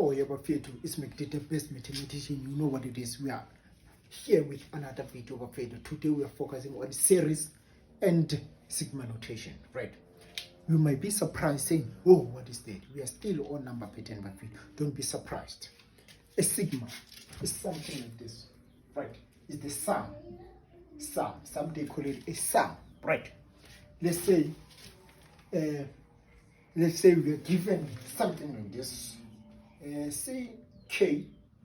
Oh, yeah, but it's the best mathematician. You know what it is. We are here with another video of Today we are focusing on series and sigma notation, right? You might be surprised saying, oh, what is that? We are still on number pattern, but don't be surprised. A sigma is something like this, right? It's the sum. Some they call it a sum, right? Let's say we are given something like this. Say k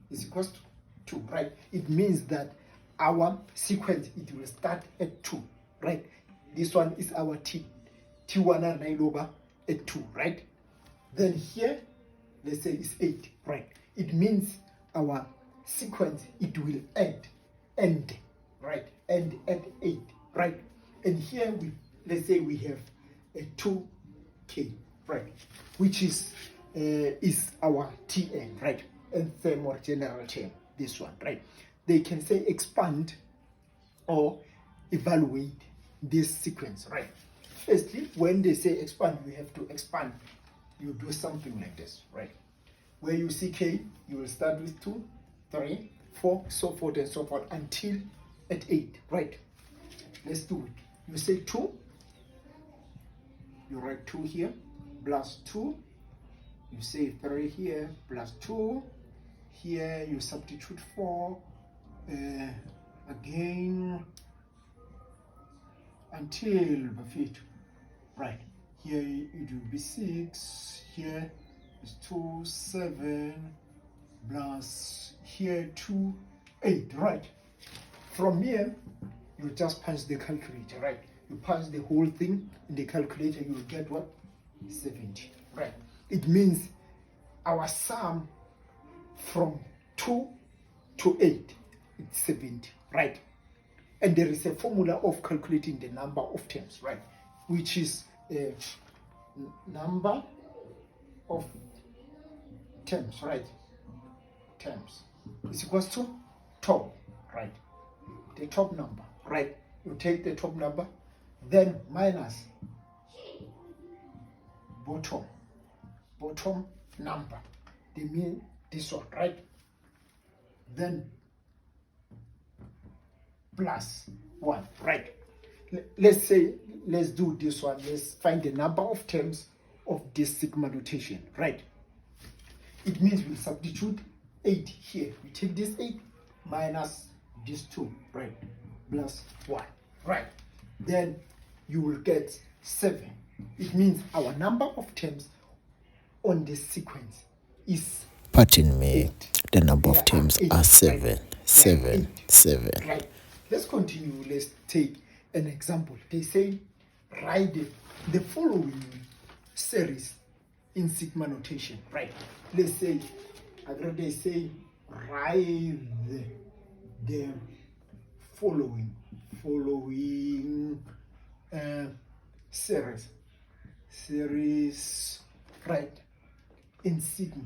is equals to 2, right? It means that our sequence, it will start at 2, right? This one is our t1 and 9 over at 2, right? Then here, let's say it's 8, right? It means our sequence, it will end, right? End at 8, right? And here let's say we have a 2k, right? Which is our Tn, right? And the more general term, this one, right? They can say expand or evaluate this sequence, right? Firstly, when they say expand, you have to expand. You do something like this, right? Where you see k, you will start with 2, 3, 4, so forth and so forth until at 8, right? Let's do it. You say 2, you write 2 here, plus 2, you say 3 here, plus 2, here you substitute 4, again, until 8, right? Here it will be 6, here is 2, 7, plus here 2, 8, right? From here, you just punch the calculator, right? You punch the whole thing in the calculator, you will get what? 70, right? It means our sum from 2 to 8, it's 70, right? And there is a formula of calculating the number of terms, right? Which is number of terms, right? Terms is equals to top, right? The top number, right? You take the top number, then minus bottom number. They mean this one, right? Then plus 1, right? Let's do this one. Let's find the number of terms of this sigma notation, right? It means we substitute 8 here. We take this 8 minus this 2, right? Plus 1, right? Then you will get 7. It means our number of terms on this sequence is, pardon me, 8. the number of terms are 7, right? 7, 7. Right. Let's continue. Let's take an example. They say write the following series in sigma notation, right? Let's say, they say write the following series, right? In sigma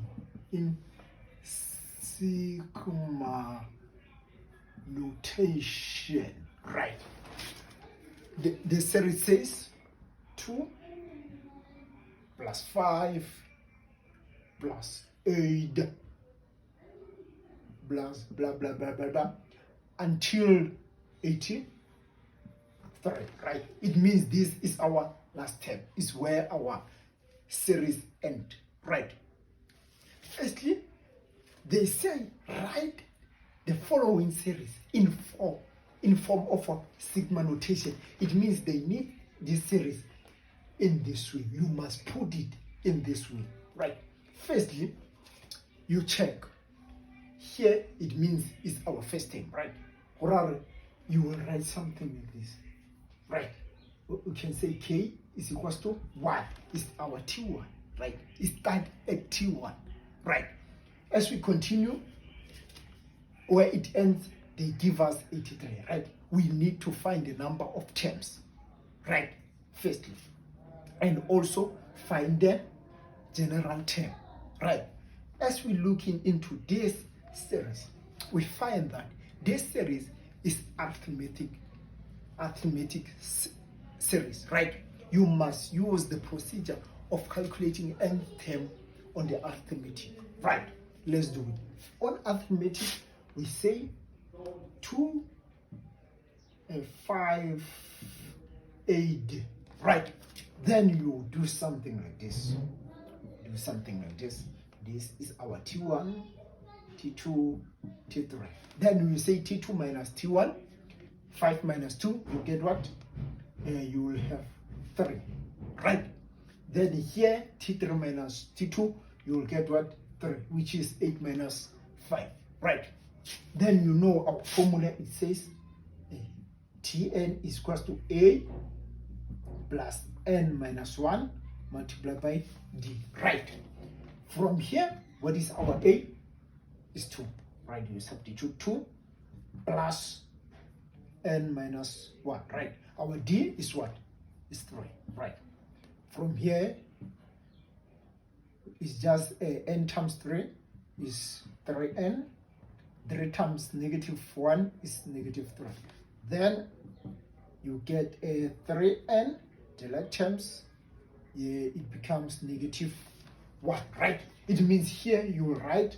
notation, right? The series says 2 plus 5 plus 8 plus blah blah blah blah blah until 83, right? It means this is our last term, is where our series end, right? Firstly, they say write the following series in form of a sigma notation. It means they need this series in this way. You must put it in this way, right? Firstly, you check. Here it means it's our first term, right? Or you will write something like this, right? You can say k is equals to 1. It's our t1, right? It starts at t1, right? As we continue, where it ends, they give us 83, right? We need to find the number of terms, right? Firstly, and also find the general term, right? As we're looking into this series, we find that this series is arithmetic series, right? You must use the procedure of calculating nth term on the arithmetic, right? let's do it. On arithmetic, we say 2 and 5, 8, right? Then you do something like this. Do something like this. This is our T1, T2, T3. Then we say T2 minus T1, 5 minus 2, you get what? You will have 3, right? Then here, T3 minus T2, you will get what? 3, which is 8 minus 5, right? Then you know our formula, it says Tn is equals to A plus N minus 1 multiplied by D, right? From here, what is our A? Is 2, right? You substitute 2 plus N minus 1, right? Our D is what? Is 3, right? From here, it's just N times 3 is 3N. 3 times negative 1 is negative 3. Then you get a 3N, the left terms, it becomes negative 1, right? It means here you will write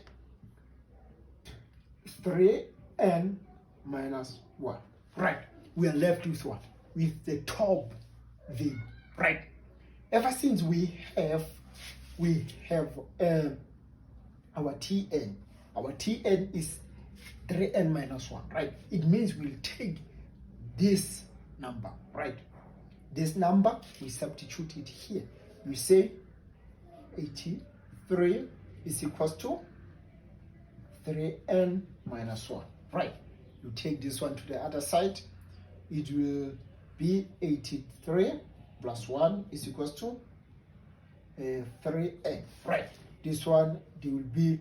3N minus 1, right? We are left with what? With the top value, right? Ever since we have our Tn is 3n minus 1, right? It means we'll take this number, right? This number, we substitute it here. We say 83 is equals to 3n minus 1, right? You take this one to the other side, it will be 83 plus 1 is equals to 3n, right? This one, it will be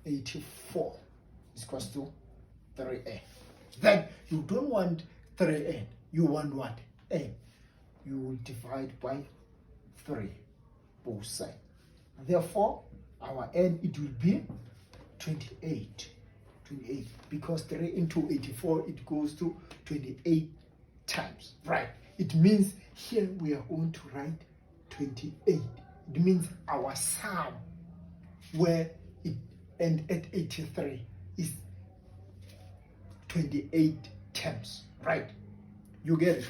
84 is equals to 3n. Then you don't want 3n, you want what? N. You will divide by 3 both sides. Therefore, our n, it will be 28. 28, because 3 into 84, it goes to 28 times, right? It means here we are going to write 28. It means our sum where it end at 83 is 28 times, right? You get it?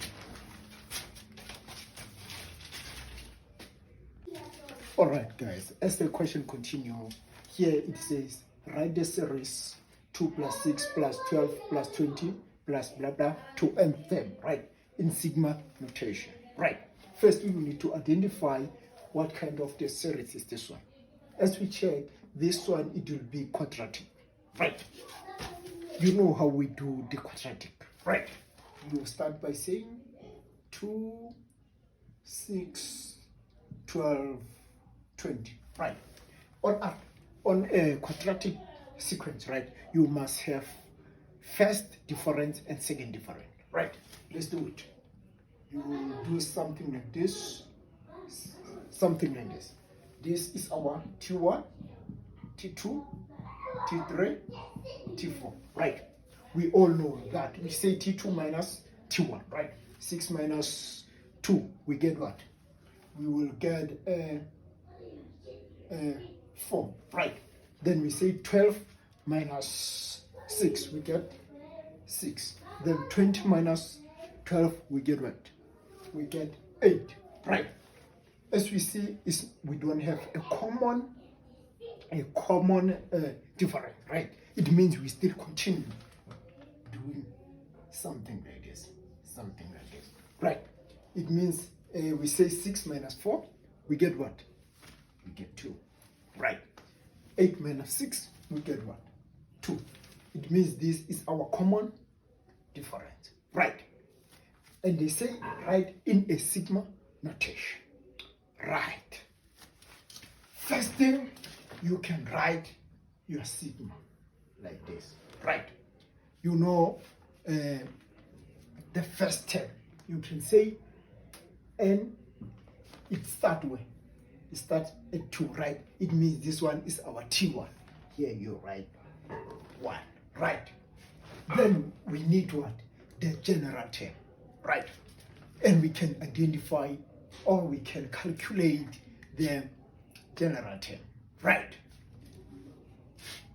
All right, guys, as the question continues, here it says, write the series 2 plus 6 plus 12 plus 20 plus blah blah to nth term, right? In sigma notation, right? First, we need to identify what kind of the series is this one. As we check, this one, it will be quadratic, right? You know how we do the quadratic, right? You start by saying 2, 6, 12, 20, right? On a quadratic sequence, right, you must have first difference and second difference, right? Let's do it. You will do something like this, something like this. This is our T1, T2, T3, T4, right? We all know that. We say T2 minus T1, right? 6 minus 2, we get what? We will get 4, right? Then we say 12 minus 6, we get 6. Then 20 minus 12, we get what? We get 8, right? As we see, is we don't have a common difference, right? It means we still continue doing something like this, right? It means we say 6 minus 4, we get what? We get 2, right? 8 minus 6, we get what? 2. It means this is our common difference, right? And they say write in a sigma notation, right? First thing, you can write your sigma like this, right? You know the first term, you can say n, it starts where? It starts at 2, right? It means this one is our T1. Here you write 1, right? Then we need what? The general term, right? And we can identify or we can calculate the general term, right?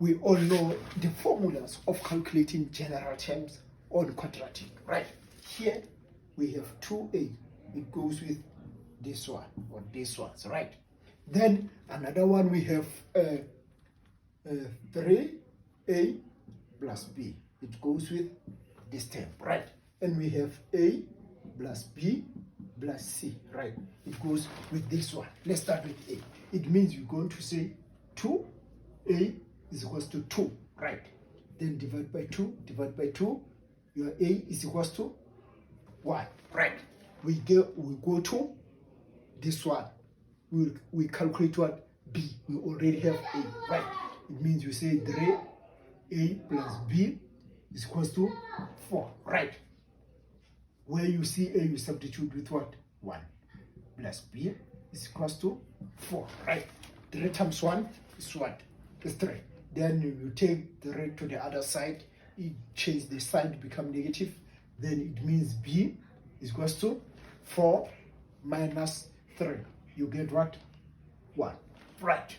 we all know the formulas of calculating general terms on quadratic, right? Here we have 2a. It goes with this one or this one's, right? Then another one we have 3a plus b. It goes with this term, right? And we have a plus b plus c, right? It goes with this one. Let's start with a. It means you're going to say 2a is equals to 2, right? Then divide by 2, your a is equals to 1, right? We go to this one. We calculate what? B. We already have a, right? It means you say 3a plus b is equals to 4, right? Where you see a, you substitute with what? 1 plus b is equals to 4, right? 3 times 1 is what? Is 3. Then you take 3 to the other side, you change the sign to become negative, then it means b is equals to 4 minus 3. You get what? 1, right?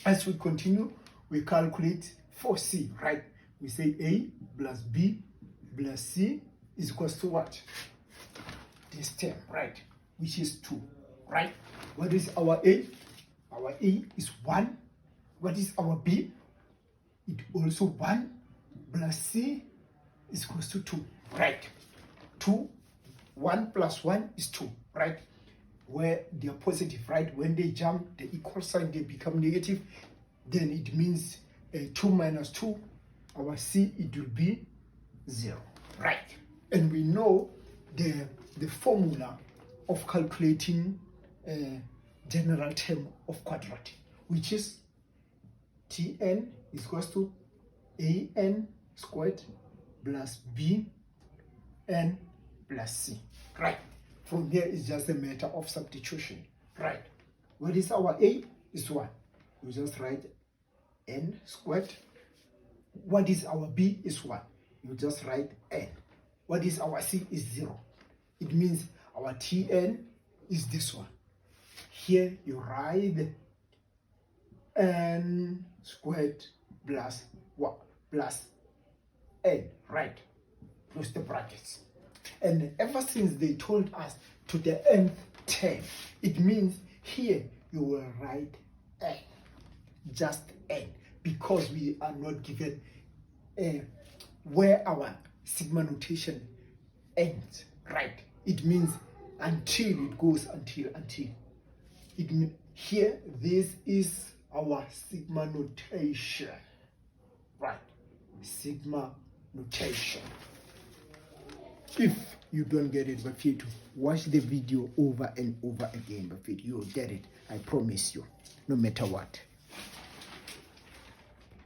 As we continue, we calculate for c, right? We say a plus b plus c is equals to what? This term, right? Which is 2, right? What is our a? Our a is 1. What is our b? It also 1 plus c is equals to 2, right? 2, 1 plus 1 is 2, right? Where they are positive, right? When they jump the equal sign, they become negative. Then it means 2 minus 2, our c, it will be 0, right? And we know the formula of calculating general term of quadratic, which is Tn is equals to an squared plus bn plus c, right? From here it's just a matter of substitution, right? What is our a? Is 1. You just write n squared. What is our b? Is 1. You just write n. What is our c? Is 0. It means our Tn is this one. Here you write n squared plus what? Plus n, right? Close the brackets. And ever since they told us to the nth term, it means here you will write n, just n, because we are not given where our sigma notation ends, right? It means until it goes until. It means here this is our sigma notation, right? Sigma notation. If you don't get it, but you to watch the video over and over again, but you'll get it. I promise you, no matter what.